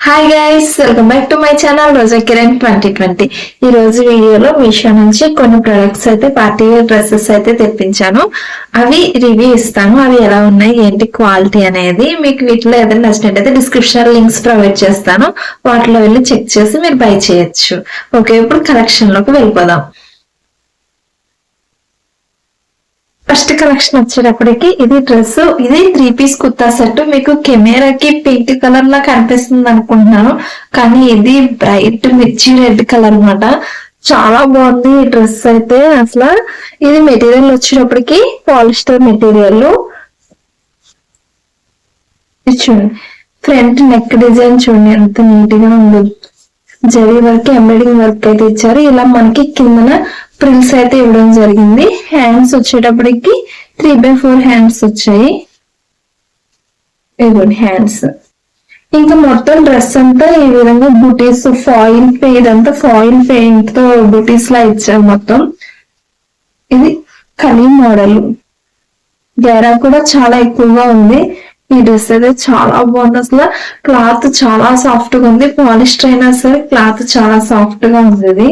Hi guys, welcome back to my channel Roja Kiran 2020. ఈ రోజు వీడియోలో మీషో నుంచి కొన్ని ప్రొడక్ట్స్ అయితే పార్టీ వేర్ డ్రెస్సెస్ అయితే తెప్పించాను. అవి రివ్యూ ఇస్తాను. అవి ఎలా ఉన్నాయి, ఏంటి క్వాలిటీ అనేది. మీకు వీటిలో ఏదైనా నచ్చినట్టయితే డిస్క్రిప్షన్ లింక్స్ ప్రొవైడ్ చేస్తాను. వాటిలో వెళ్ళి చెక్ చేసి మీరు బై చేయొచ్చు. ఓకే, ఇప్పుడు కలెక్షన్ లోకి వెళ్ళిపోదాం. ఫస్ట్ కలెక్షన్ వచ్చేటప్పటికి ఇది డ్రెస్, ఇది 3 పీస్ కుర్తా సెట్. మీకు కెమెరాకి పింక్ కలర్ లా కనిపిస్తుంది అనుకుంటున్నాను, కానీ ఇది బ్రైట్ మిర్చి రెడ్ కలర్ అన్నమాట. చాలా బాగుంది ఈ డ్రెస్ అయితే. అసలు ఇది మెటీరియల్ వచ్చేటప్పటికి పాలిస్టర్ మెటీరియల్. చూడండి, ఫ్రంట్ నెక్ డిజైన్ చూడండి ఎంత నీట్ గా ఉంది. జరీ వర్క్, ఎంబ్రాయిడింగ్ వర్క్ అయితే ఇచ్చారు. ఇలా మనకి కిందన ప్రిల్స్ అయితే ఇవ్వడం జరిగింది. హ్యాండ్స్ వచ్చేటప్పటికి 3/4 హ్యాండ్స్ వచ్చాయి. ఇదిగోండి హ్యాండ్స్. ఇంకా మొత్తం డ్రెస్ అంతా ఈ విధంగా బూటీస్, ఫాయిల్ ఇదంతా ఫాయిల్ పెయింట్ తో బూటీస్ లా ఇచ్చారు మొత్తం. ఇది కలీ మోడల్. గేరా కూడా చాలా ఎక్కువగా ఉంది. ఈ డ్రెస్ అయితే చాలా బాగుంది. అసలు క్లాత్ చాలా సాఫ్ట్ గా ఉంది. పాలిస్టర్ అయినా సరే క్లాత్ చాలా సాఫ్ట్ గా ఉంది. ఇది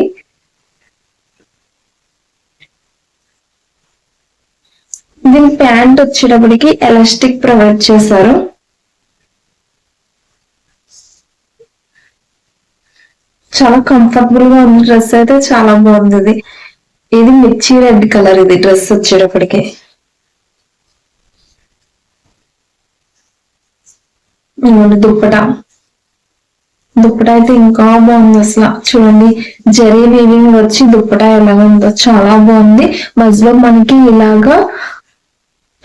దీని ప్యాంట్ వచ్చేటప్పటికి ఎలాస్టిక్ ప్రొవైడ్ చేశారు. చాలా కంఫర్టబుల్ గా ఉంది. డ్రెస్ అయితే చాలా బాగుంది. ఇది మిర్చి రెడ్ కలర్. ఇది డ్రెస్ వచ్చేటప్పటికి దుప్పటా అయితే ఇంకా బాగుంది. అసలు చూడండి, జరీ వీవింగ్ వచ్చి దుప్పటా ఎలా ఉందో చాలా బాగుంది. మధ్యలో మనకి ఇలాగా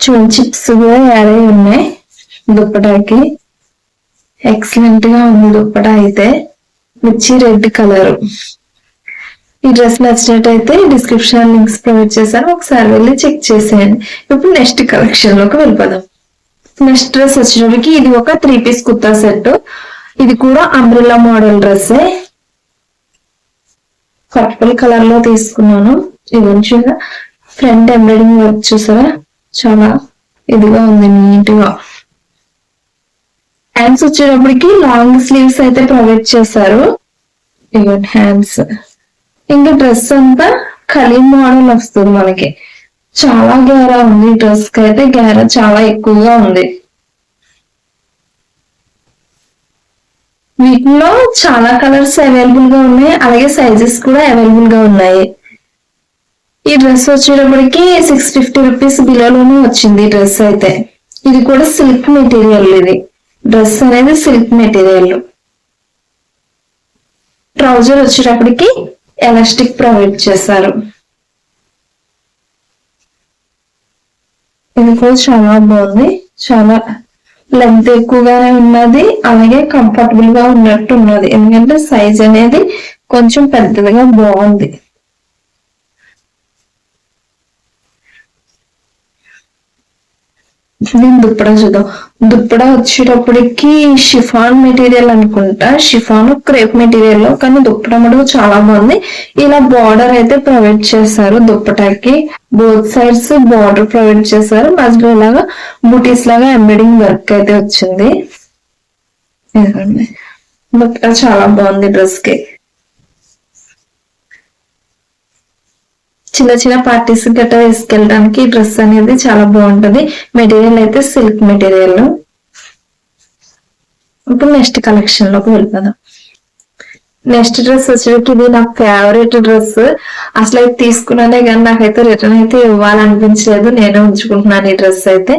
చూడండి చిప్స్ కూడా యాడ్ అయి ఉన్నాయి దుప్పటాకి. ఎక్సలెంట్ గా ఉంది దుప్పటా అయితే. మిర్చి రెడ్ కలర్. ఈ డ్రెస్ నచ్చినట్టయితే డిస్క్రిప్షన్ లింక్స్ ప్రొవైడ్ చేశాను, ఒకసారి వెళ్ళి చెక్ చేసేయండి. ఇప్పుడు నెక్స్ట్ కలెక్షన్ లోకి వెళ్ళిపోదాం. నెక్స్ట్ డ్రెస్ వచ్చేటప్పటికి ఇది ఒక 3 పీస్ కుర్తా సెట్. ఇది కూడా umbrella model dress. Purple colour లో తీసుకున్నాను. ఇది మంచిగా ఫ్రంట్ ఎంబ్రాయిడింగ్ వర్క్ చూసారా, చాలా ఇదిగా ఉంది, నీట్ గా. హ్యాండ్స్ వచ్చేటప్పటికి లాంగ్ స్లీవ్స్ అయితే ప్రొవైడ్ చేశారు. ఇవన్నీ హ్యాండ్స్. ఇంకా డ్రెస్ అంతా కలీ మోడల్ వస్తుంది మనకి. చాలా గేరా ఉంది డ్రెస్ కి అయితే. గేరా చాలా ఎక్కువగా ఉంది. వీటిలో చాలా కలర్స్ అవైలబుల్ గా ఉన్నాయి, అలాగే సైజెస్ కూడా అవైలబుల్ గా ఉన్నాయి. ఈ డ్రెస్ వచ్చేటప్పటికి 650 రూపీస్ బిలోలోనే వచ్చింది ఈ డ్రెస్ అయితే. ఇది కూడా సిల్క్ మెటీరియల్. ఇది డ్రెస్ అనేది సిల్క్ మెటీరియల్. ట్రౌజర్ వచ్చేటప్పటికి ఎలాస్టిక్ ప్రొవైడ్ చేశారు. ఇది కూడా చాలా బాగుంది. చాలా లెంత్ ఎక్కువగానే ఉన్నది, అలాగే కంఫర్టబుల్ గా ఉన్నట్టు ఉన్నది. ఎందుకంటే సైజ్ అనేది కొంచెం పెద్దదిగా బాగుంది. దీని దుప్పడా చూద్దాం. దుప్పడా వచ్చేటప్పటికి షిఫాన్ మెటీరియల్ అనుకుంటా, షిఫాన్ క్రేప్ మెటీరియల్ లో, కానీ దుప్పడా మటుకు చాలా బాగుంది. ఇలా బార్డర్ అయితే ప్రొవైడ్ చేశారు దుప్పటాకి. బోత్ సైడ్స్ బార్డర్ ప్రొవైడ్ చేశారు. మధ్యలో ఇలాగా బూటీస్ లాగా ఎంబ్రాయిడింగ్ వర్క్ అయితే వచ్చింది. దుప్పటా చాలా బాగుంది డ్రెస్ కి. చిన్న చిన్న పార్టీస్ గట్రా వేసుకెళ్ళడానికి డ్రెస్ అనేది చాలా బాగుంటది. మెటీరియల్ అయితే సిల్క్ మెటీరియల్. ఇప్పుడు నెక్స్ట్ కలెక్షన్ లోకి వెళ్ళిపోదాం. నెక్స్ట్ డ్రెస్ వచ్చేటప్పుడు ఇది నా ఫేవరెట్ డ్రెస్. అసలు అయితే తీసుకున్నానే కానీ నాకైతే రిటర్న్ అయితే ఇవ్వాలనిపించలేదు. నేనే ఉంచుకుంటున్నాను ఈ డ్రెస్ అయితే.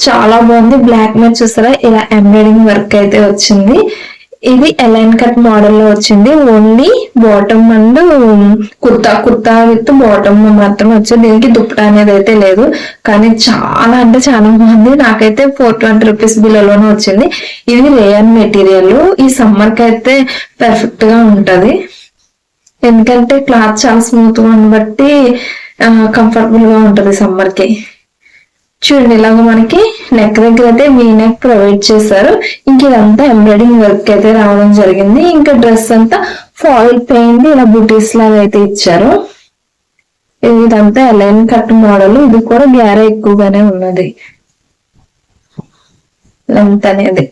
చాలా బాగుంది. బ్లాక్ మీద చూసారా, ఇలా ఎంబ్రాయిడింగ్ వర్క్ అయితే వచ్చింది. ఇది ఎలైన్ కట్ మోడల్ లో వచ్చింది. Only bottom and kurta with bottom మాత్రం వచ్చింది. దీనికి దుప్పటా అనేది అయితే లేదు, కానీ చాలా అంటే చాలా బాగుంది. నాకైతే 420 రూపీస్ బిలోలోనే వచ్చింది. ఇది రేయన్ మెటీరియల్. ఈ సమ్మర్ కి అయితే పర్ఫెక్ట్ గా ఉంటది, ఎందుకంటే క్లాత్ చాలా స్మూత్ గా బట్టి కంఫర్టబుల్ గా ఉంటది సమ్మర్ కి. చూడండి, ఇలాగ మనకి నెక్ దగ్గర అయితే వీ నెక్ ప్రొవైడ్ చేశారు. ఇంక ఇదంతా ఎంబ్రాయిడింగ్ వర్క్ అయితే రావడం జరిగింది. ఇంకా డ్రెస్ అంతా ఫాయిల్ పెయింట్ ఇలా బూటీస్ లాగా అయితే ఇచ్చారు. ఇదంతా ఎలైన్ కట్ మోడల్. ఇది కూడా గ్యారా ఎక్కువగానే ఉన్నది లెంత్ అనేది.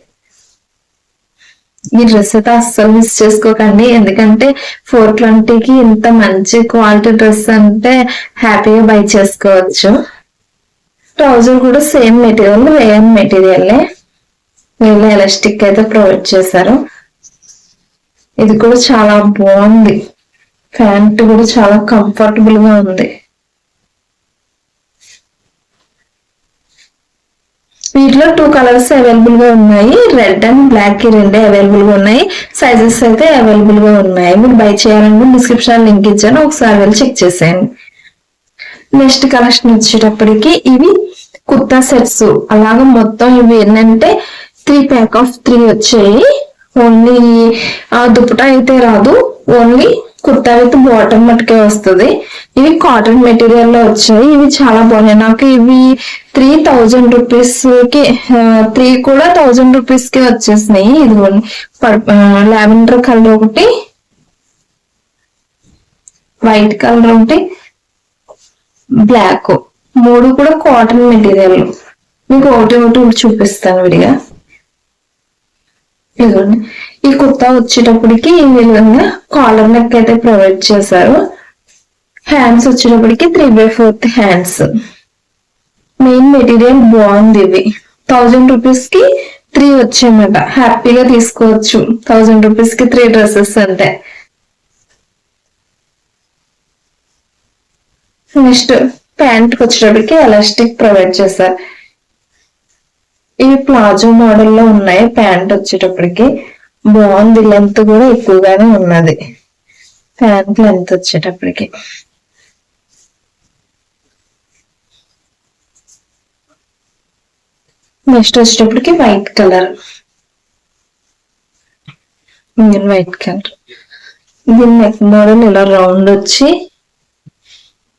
ఈ డ్రెస్ అయితే అస్సలు మిస్ చేసుకోకండి, ఎందుకంటే 420కి ఇంత మంచి క్వాలిటీ డ్రెస్ అంటే హ్యాపీగా బై చేసుకోవచ్చు. ట్రౌజర్ కూడా సేమ్ మెటీరియల్, వేయన్ మెటీరియల్, వీళ్ళు ఎలాస్టిక్ అయితే ప్రొవైడ్ చేశారు. ఇది కూడా చాలా బాగుంది, ప్యాంట్ కూడా చాలా కంఫర్టబుల్ గా ఉంది. వీటిలో 2 కలర్స్ అవైలబుల్ గా ఉన్నాయి, రెడ్ అండ్ బ్లాక్ రెండే అవైలబుల్ గా ఉన్నాయి. సైజెస్ అయితే అవైలబుల్ గా ఉన్నాయి. మీరు బై చేయాలని డిస్క్రిప్షన్ లింక్ ఇచ్చాను, ఒకసారి వెళ్ళి చెక్ చేసేయండి. నెక్స్ట్ కలెక్షన్ వచ్చేటప్పటికి ఇవి కుర్తా సెట్స్. అలాగా మొత్తం ఇవి ఏంటంటే 3 ప్యాక్ ఆఫ్ 3 వచ్చాయి. ఓన్లీ దుపటా అయితే రాదు, ఓన్లీ కుర్తా విత్ బాటమ్ మటుకే వస్తుంది. ఇవి కాటన్ మెటీరియల్ లో వచ్చాయి. ఇవి చాలా బాగున్నాయి. నాకు ఇవి 3000 రూపీస్ కి 3 కూడా 1000 రూపీస్ కి వచ్చేసినాయి. ఇదిగోండి, లావెండర్ కలర్ ఒకటి, వైట్ కలర్ ఒకటి, బ్లాక్, 3 కూడా కాటన్ మెటీరియల్. మీకు ఒకటి ఒకటి చూపిస్తాను విడిగా. ఇదిగోండి, ఈ కుర్తా వచ్చేటప్పటికి ఈ విధంగా కాలర్ నెక్ అయితే ప్రొవైడ్ చేశారు. హ్యాండ్స్ వచ్చేటప్పటికి 3/4 హ్యాండ్స్. మెయిన్ మెటీరియల్ బాగుంది. ఇవి 1000 రూపీస్ కి 3 వచ్చాయన్నమాట. హ్యాపీగా తీసుకోవచ్చు 1000 రూపీస్ కి 3 డ్రెస్సెస్ అంటే. నెక్స్ట్ ప్యాంట్ వచ్చేటప్పటికి ఎలాస్టిక్ ప్రొవైడ్ చేశారు. ఇవి ప్లాజో మోడల్లో ఉన్నాయి. ప్యాంట్ వచ్చేటప్పటికి బాగుంది, లెంత్ కూడా ఎక్కువగానే ఉన్నది. ప్యాంట్ లెంత్ వచ్చేటప్పటికి నెక్స్ట్ వచ్చేటప్పటికి వైట్ కలర్, వైట్ కలర్. దీని నెక్ మోడల్ ఇలా రౌండ్ వచ్చి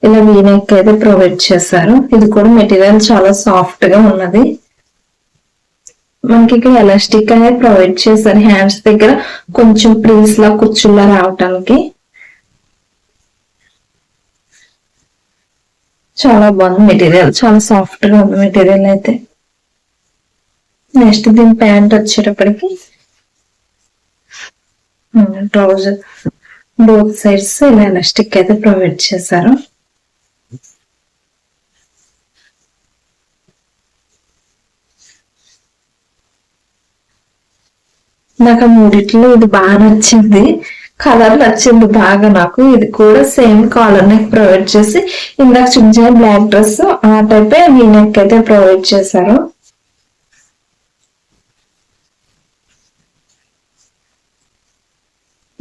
ఇలా వీ నెక్ అయితే ప్రొవైడ్ చేశారు. ఇది కూడా మెటీరియల్ చాలా సాఫ్ట్ గా ఉన్నది. మనకి ఇక్కడ ఎలాస్టిక్ అనేది ప్రొవైడ్ చేశారు. హ్యాండ్స్ దగ్గర కొంచెం ప్రిల్స్ లా కుచ్చుల్లా రావటానికి చాలా బాగుంది మెటీరియల్, చాలా సాఫ్ట్ గా ఉంది మెటీరియల్ అయితే. నెక్స్ట్ దీని ప్యాంట్ వచ్చేటప్పటికి ట్రౌజర్ బోత్ సైడ్స్ ఇలా ఎలాస్టిక్ అయితే ప్రొవైడ్ చేశారు. నాకు 3 ఇది బాగా నచ్చింది, కలర్ నచ్చింది బాగా నాకు. ఇది కూడా సేమ్ కాలర్ నెక్ ప్రొవైడ్ చేసి, ఇందాక చూపించిన బ్లాక్ డ్రెస్ ఆ టైప్ వీ నెక్ అయితే ప్రొవైడ్ చేశారు.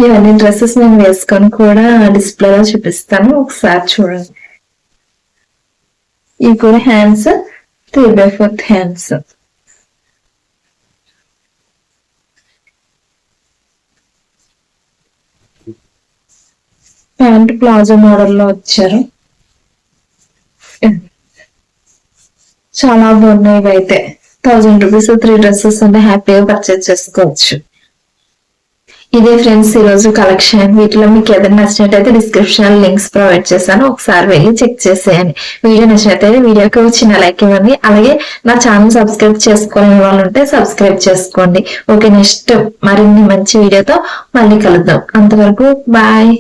ఇవన్నీ డ్రెస్సెస్ నేను వేసుకొని కూడా డిస్ప్లేలో చూపిస్తాను, ఒకసారి చూడండి. ఇవి కూడా హ్యాండ్స్ 3/4 హ్యాండ్స్. ప్యాంట్ ప్లాజో మోడల్లో వచ్చారు. చాలా బాగున్నాయి. ఇవైతే 1000 రూపీస్ 3 డ్రెస్సెస్ అంటే హ్యాపీగా పర్చేజ్ చేసుకోవచ్చు. ఇదే ఫ్రెండ్స్ ఈ రోజు కలెక్షన్. వీటిలో మీకు ఏదైనా నచ్చినట్టయితే డిస్క్రిప్షన్ లింక్స్ ప్రొవైడ్ చేశాను, ఒకసారి వెళ్ళి చెక్ చేసేయండి. వీడియో నచ్చినట్టయితే వీడియోకి చిన్న లైక్ ఇవ్వండి. అలాగే నా ఛానల్ సబ్స్క్రైబ్ చేసుకోని వాళ్ళు ఉంటే సబ్స్క్రైబ్ చేసుకోండి. ఓకే, నెక్స్ట్ మరిన్ని మంచి వీడియోతో మళ్ళీ కలుద్దాం. అంతవరకు బాయ్.